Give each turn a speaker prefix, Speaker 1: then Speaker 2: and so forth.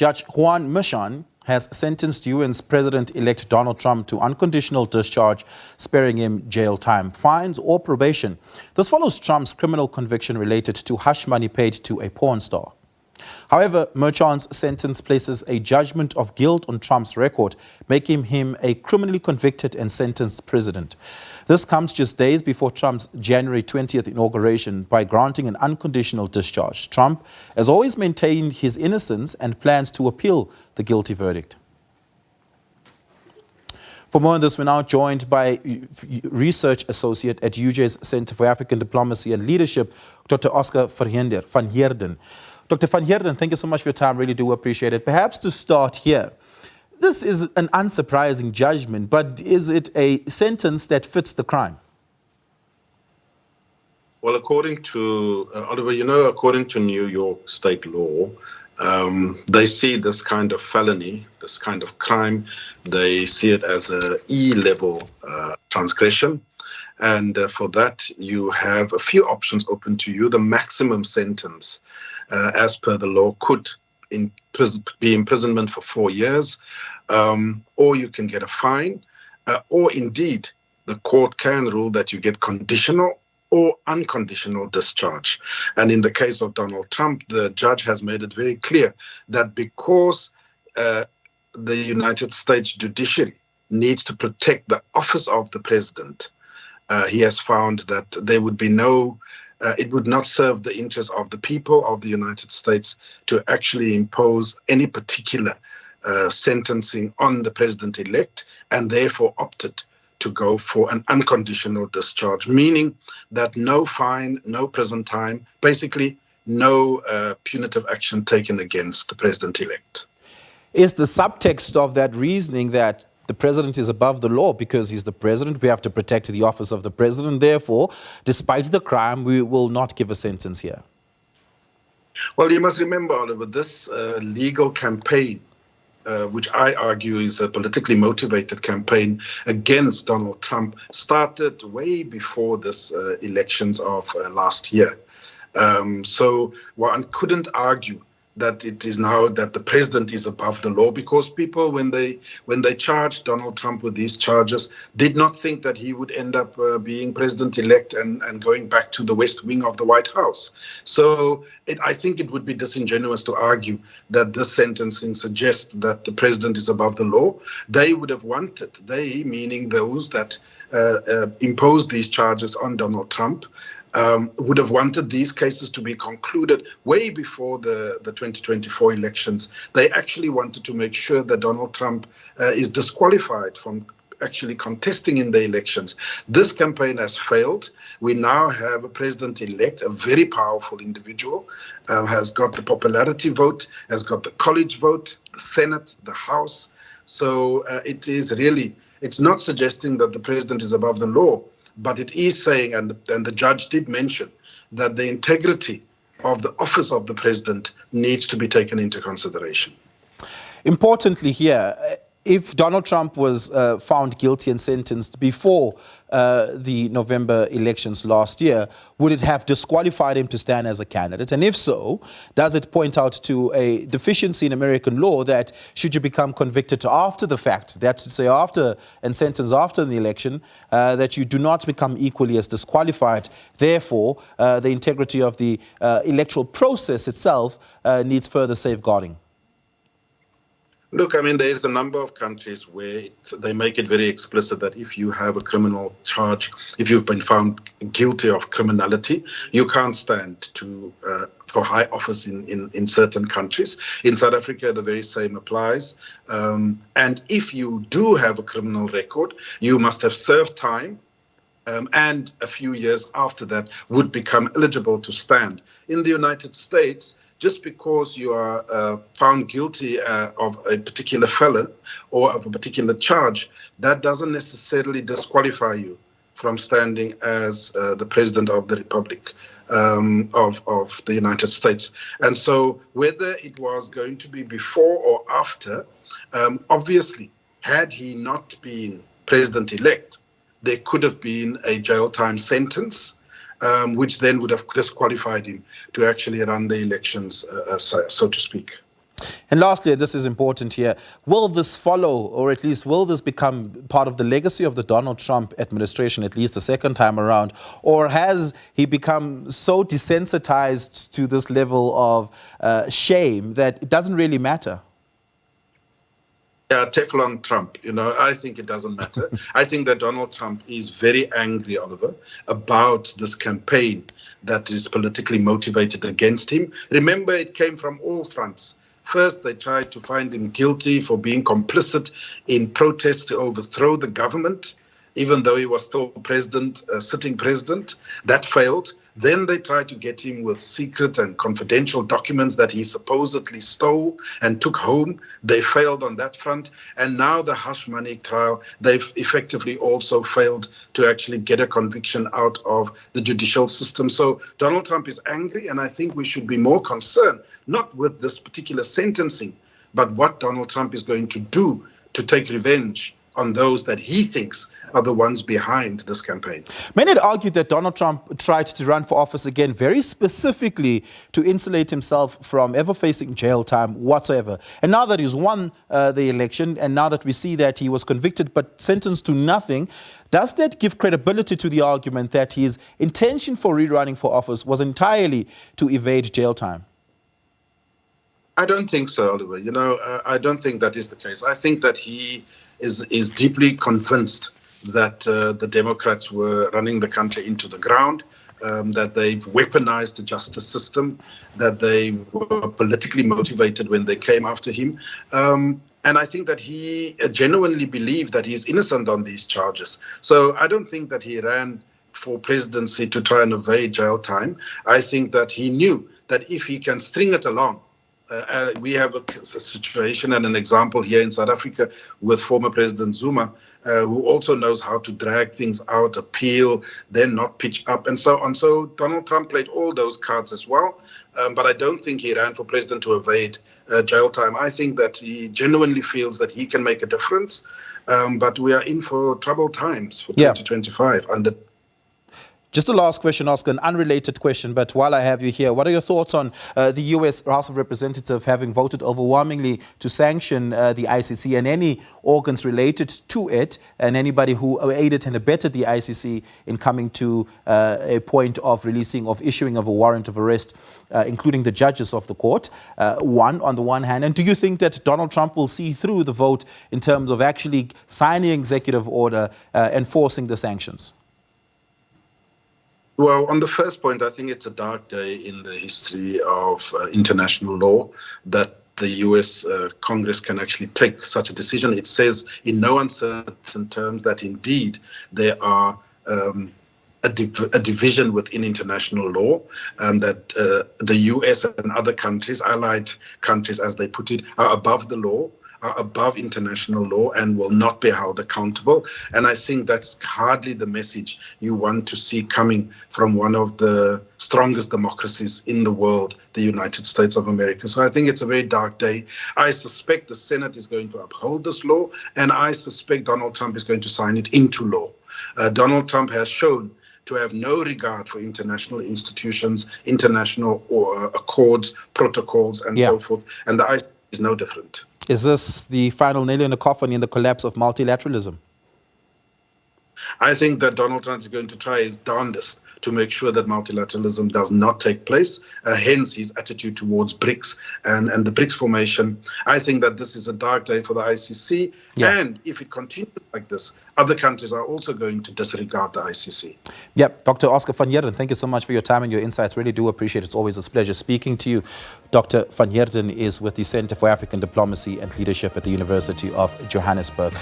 Speaker 1: Judge Juan Mishan has sentenced U.S. President-elect Donald Trump to unconditional discharge, sparing him jail time, fines, or probation. This follows Trump's criminal conviction related to hush money paid to a porn star. However, Merchan's sentence places a judgment of guilt on Trump's record, making him a criminally convicted and sentenced president. This comes just days before Trump's January 20th inauguration by granting an unconditional discharge. Trump has always maintained his innocence and plans to appeal the guilty verdict. For more on this, we're now joined by research associate at UJ's Center for African Diplomacy and Leadership, Dr. Oscar Van Heerden. Dr. Van Heerden, thank you so much for your time. Really do appreciate it. Perhaps to start here, this is an unsurprising judgment, but is it a sentence that fits the crime?
Speaker 2: Well, according to, Oliver, according to New York state law, they see this kind of felony, this kind of crime, they see it as a E-level transgression. And for that, you have a few options open to you. The maximum sentence, as per the law, could be imprisonment for 4 years, or you can get a fine, or indeed, the court can rule that you get conditional or unconditional discharge. And in the case of Donald Trump, the judge has made it very clear that because the United States judiciary needs to protect the office of the president, he has found that there would be it would not serve the interests of the people of the United States to actually impose any particular sentencing on the president-elect, and therefore opted to go for an unconditional discharge, meaning that no fine, no prison time, basically no punitive action taken against the president-elect.
Speaker 1: Is the subtext of that reasoning that the president is above the law because he's the president? We have to protect the office of the president. Therefore, despite the crime, we will not give a sentence here.
Speaker 2: Well, you must remember, Oliver, this legal campaign, which I argue is a politically motivated campaign against Donald Trump, started way before this elections of last year. So one couldn't argue that it is now that the president is above the law, because people, when they charged Donald Trump with these charges, did not think that he would end up being president-elect and going back to the West Wing of the White House. So I think it would be disingenuous to argue that this sentencing suggests that the president is above the law. They would have wanted, they meaning those that imposed these charges on Donald Trump, would have wanted these cases to be concluded way before the 2024 elections. They actually wanted to make sure that Donald Trump is disqualified from actually contesting in the elections. This campaign has failed. We now have a president-elect, a very powerful individual, has got the popularity vote, has got the college vote, the Senate, the House. So it's not suggesting that the president is above the law, but it is saying, and the judge did mention, that the integrity of the office of the president needs to be taken into consideration.
Speaker 1: Importantly here, if Donald Trump was found guilty and sentenced before the November elections last year, would it have disqualified him to stand as a candidate? And if so, does it point out to a deficiency in American law that should you become convicted after the fact, that's to say after and sentenced after the election, that you do not become equally as disqualified? Therefore, the integrity of the electoral process itself needs further safeguarding.
Speaker 2: Look, I mean, there's a number of countries where they make it very explicit that if you have a criminal charge, if you've been found guilty of criminality, you can't stand for high office in certain countries. In South Africa, the very same applies. And if you do have a criminal record, you must have served time, and a few years after that would become eligible to stand. In the United States, just because you are found guilty of a particular felon or of a particular charge, that doesn't necessarily disqualify you from standing as the president of the Republic of the United States. And so whether it was going to be before or after, obviously, had he not been president-elect, there could have been a jail time sentence, which then would have disqualified him to actually run the elections, so to speak.
Speaker 1: And lastly, this is important here, will this follow, or at least will this become part of the legacy of the Donald Trump administration, at least the second time around? Or has he become so desensitized to this level of shame that it doesn't really matter?
Speaker 2: Yeah, Teflon Trump, I think it doesn't matter. I think that Donald Trump is very angry, Oliver, about this campaign that is politically motivated against him. Remember, it came from all fronts. First, they tried to find him guilty for being complicit in protests to overthrow the government, even though he was still president, sitting president. That failed. Then they tried to get him with secret and confidential documents that he supposedly stole and took home. They failed on that front. And now the hush money trial, they've effectively also failed to actually get a conviction out of the judicial system. So Donald Trump is angry, and I think we should be more concerned, not with this particular sentencing, but what Donald Trump is going to do to take revenge on those that he thinks are the ones behind this campaign.
Speaker 1: Many had argued that Donald Trump tried to run for office again very specifically to insulate himself from ever facing jail time whatsoever. And now that he's won the election, and now that we see that he was convicted but sentenced to nothing, does that give credibility to the argument that his intention for rerunning for office was entirely to evade jail time?
Speaker 2: I don't think so, Oliver. I don't think that is the case. I think that he is deeply convinced that the Democrats were running the country into the ground, that they've weaponized the justice system, that they were politically motivated when they came after him. And I think that he genuinely believed that he's innocent on these charges. So I don't think that he ran for presidency to try and evade jail time. I think that he knew that if he can string it along, we have a situation and an example here in South Africa with former President Zuma, who also knows how to drag things out, appeal, then not pitch up, and so on. So Donald Trump played all those cards as well, but I don't think he ran for president to evade jail time. I think that he genuinely feels that he can make a difference, but we are in for troubled times for 2025 under.
Speaker 1: Just a last question, Oscar, an unrelated question, but while I have you here, what are your thoughts on the U.S. House of Representatives having voted overwhelmingly to sanction the ICC and any organs related to it, and anybody who aided and abetted the ICC in coming to a point of issuing of a warrant of arrest, including the judges of the court, on the one hand? And do you think that Donald Trump will see through the vote in terms of actually signing an executive order enforcing the sanctions?
Speaker 2: Well, on the first point, I think it's a dark day in the history of international law that the U.S. Congress can actually take such a decision. It says in no uncertain terms that indeed there are a division within international law, and that the U.S. and other countries, allied countries as they put it, are above the law, are above international law, and will not be held accountable. And I think that's hardly the message you want to see coming from one of the strongest democracies in the world, the United States of America. So I think it's a very dark day. I suspect the Senate is going to uphold this law, and I suspect Donald Trump is going to sign it into law. Donald Trump has shown to have no regard for international institutions, international accords, protocols, and so forth. And the ICC is no different.
Speaker 1: Is this the final nail in the coffin in the collapse of multilateralism?
Speaker 2: I think that Donald Trump is going to try his darndest to make sure that multilateralism does not take place, hence his attitude towards BRICS and the BRICS formation. I think that this is a dark day for the ICC, and if it continues like this, other countries are also going to disregard the ICC.
Speaker 1: Yep, Dr. Oscar Van Heerden, thank you so much for your time and your insights. Really do appreciate it. It's always a pleasure speaking to you. Dr. Van Heerden is with the Center for African Diplomacy and Leadership at the University of Johannesburg.